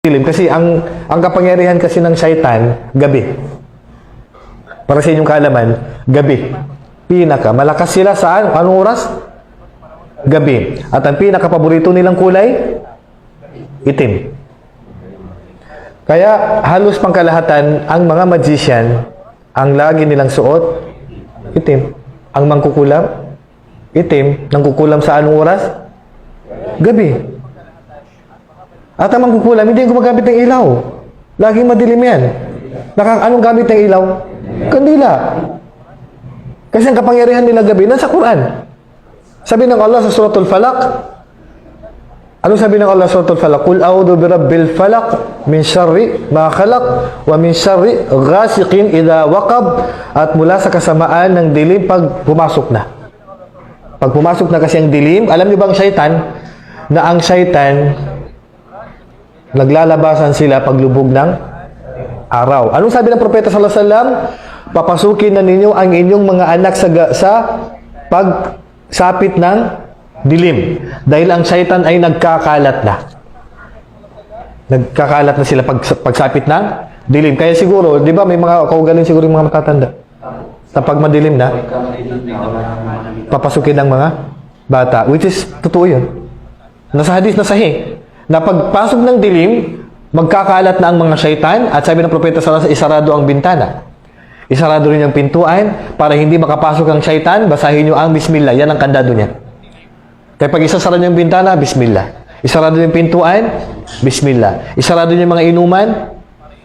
dilim. Kasi ang kapangyarihan kasi ng syaitan, gabi. Para sa inyong kaalaman, gabi. Malakas sila saan? Anong oras? Gabi. At ang pinaka-paborito nilang kulay? Itim. Kaya halos pangkalahatan, ang mga magician, ang lagi nilang suot, itim. Ang mangkukulam, itim. Nangkukulam sa anong oras? Gabi. At ang mangkukulam, hindi gumagamit ng ilaw. Laging madilim yan. Anong gamit ng ilaw? Kandila. Kasi ang kapangyarihan nila gabi, nasa Quran. Sabi ng Allah sa Suratul Falaq, anong sabi ng Allah sa Suratul Falaq? Qul a'udhu birabbil falaq min syarri ma khalaq wa min syarri ghasiqin idha waqab, at mula sa kasamaan ng dilim pag pumasok na. Pag pumasok na kasi ang dilim, alam niyo ba ang syaitan? Na ang syaitan, naglalabasan sila paglubog ng araw. Anong sabi ng Propeta sallallahu alaihi wasallam? Papasukin na ninyo ang inyong mga anak sa pagsapit ng dilim. Dahil ang syaitan ay nagkakalat na. Nagkakalat na sila pagsapit ng dilim. Kaya siguro, di ba may mga kaugaling siguro yung mga matatanda? Na pag madilim na, papasukin ng mga bata. Which is, totoo yun. Nasa hadith na sahih. Na pagpasok ng dilim, magkakalat na ang mga syaitan, at sabi ng Propeta sallallahu alaihi wasallam, isarado ang bintana. Isarado rin yung pintuan para hindi makapasok ang syaitan. Basahin nyo ang Bismillah. Yan ang kandado niya. Kaya pag isasarado yung bintana, Bismillah. Isarado yung pintuan, Bismillah. Isarado yung mga inuman,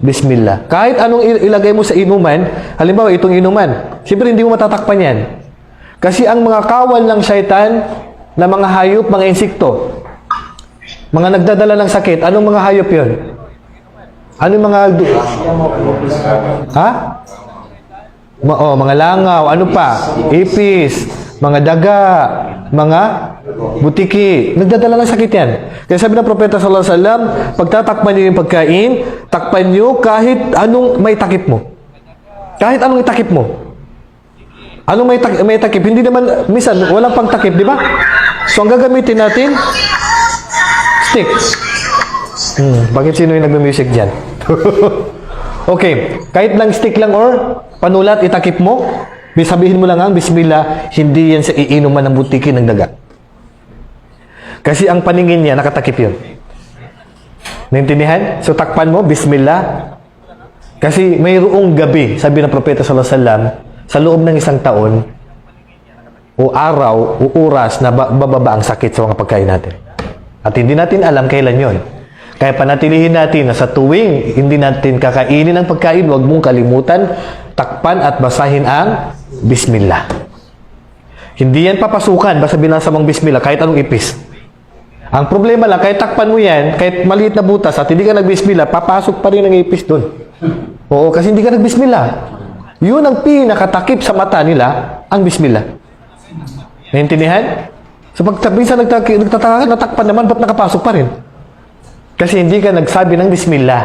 Bismillah. Kahit anong ilagay mo sa inuman, halimbawa itong inuman, siyempre hindi mo matatakpan yan. Kasi ang mga kawal ng syaitan na mga hayop, mga insekto, mga nagdadala ng sakit, anong mga hayop yun? Anong mga... Ha? Mga langaw, ano pa? Ipis, mga daga, mga butiki. Nagdadala ng sakit yan. Kaya sabi ng Propeta sallallahu alaihi wasallam, pagtatakpan niyo yung pagkain, takpan niyo kahit anong may takip mo. Kahit anong itakip mo. Anong may takip? Hindi naman, minsan, walang pang takip, di ba? So, ang gagamitin natin, stick. Bakit sino yung nagme-music dyan? Okay, kahit lang stick lang or panulat, itakip mo, sabihin mo lang ang Bismillah, hindi yan sa iinuman ng butiki ng daga. Kasi ang paningin niya, nakatakip yun. Naintindihan? So takpan mo, Bismillah. Kasi mayroong gabi, sabi ng Propeta sallallahu alaihi wasallam, sa loob ng isang taon, o araw, o oras na bababa ang sakit sa mga pagkain natin. At hindi natin alam kailan yon. Kaya panatilihin natin na sa tuwing hindi natin kakainin ang pagkain, huwag mong kalimutan, takpan at basahin ang Bismillah. Hindi yan papasukan, basta binasa mong Bismillah, kahit anong ipis. Ang problema lang, kahit takpan mo yan, kahit maliit na butas at hindi ka nag-Bismillah, papasok pa rin ang ipis doon. Oo, kasi hindi ka nag-Bismillah. Yun ang pinakatakip sa mata nila, ang Bismillah. Naintindihan? So pag minsan nagtataka ka, natakpan naman, ba't nakapasok pa rin? Kasi hindi ka nagsabi ng Bismillah.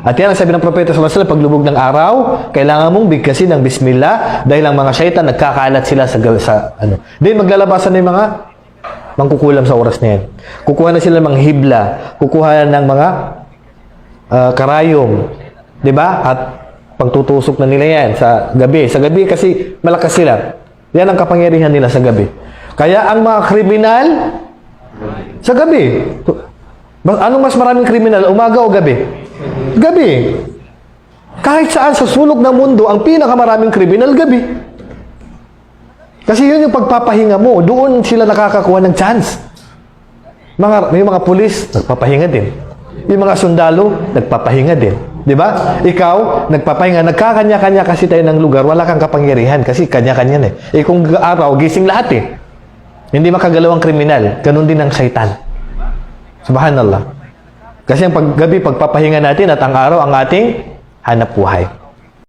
At yan ang sabi ng Propeta sallallahu alaihi wasallam, paglubog ng araw, kailangan mong bigkasin ng Bismillah dahil ang mga syaitan nagkakalat sila sa ano. Then maglalabasan na yung mga mangkukulam sa oras na yan. Kukuha na sila ng mga hibla, kukuha ng mga karayom, di ba? At pagtutusok na nila yan sa gabi. Sa gabi kasi malakas sila. Yan ang kapangyarihan nila sa gabi. Kaya ang mga kriminal, sa gabi. Anong mas maraming kriminal, umaga o gabi? Gabi. Kahit saan sa sulok ng mundo, ang pinakamaraming kriminal, gabi. Kasi yun yung pagpapahinga mo. Doon sila nakakakuha ng chance. May mga pulis, nagpapahinga din. Yung mga sundalo, nagpapahinga din. Di ba? Ikaw, nagpapahinga. Nagkakanya-kanya kasi tayo ng lugar, wala kang kapangyarihan kasi kanya-kanya eh. Kung araw, gising lahat eh. Hindi makagalawang kriminal. Ganun din ang syaitan. Subhanallah. Kasi ang paggabi, pagpapahinga natin at ang araw, ang ating hanap buhay.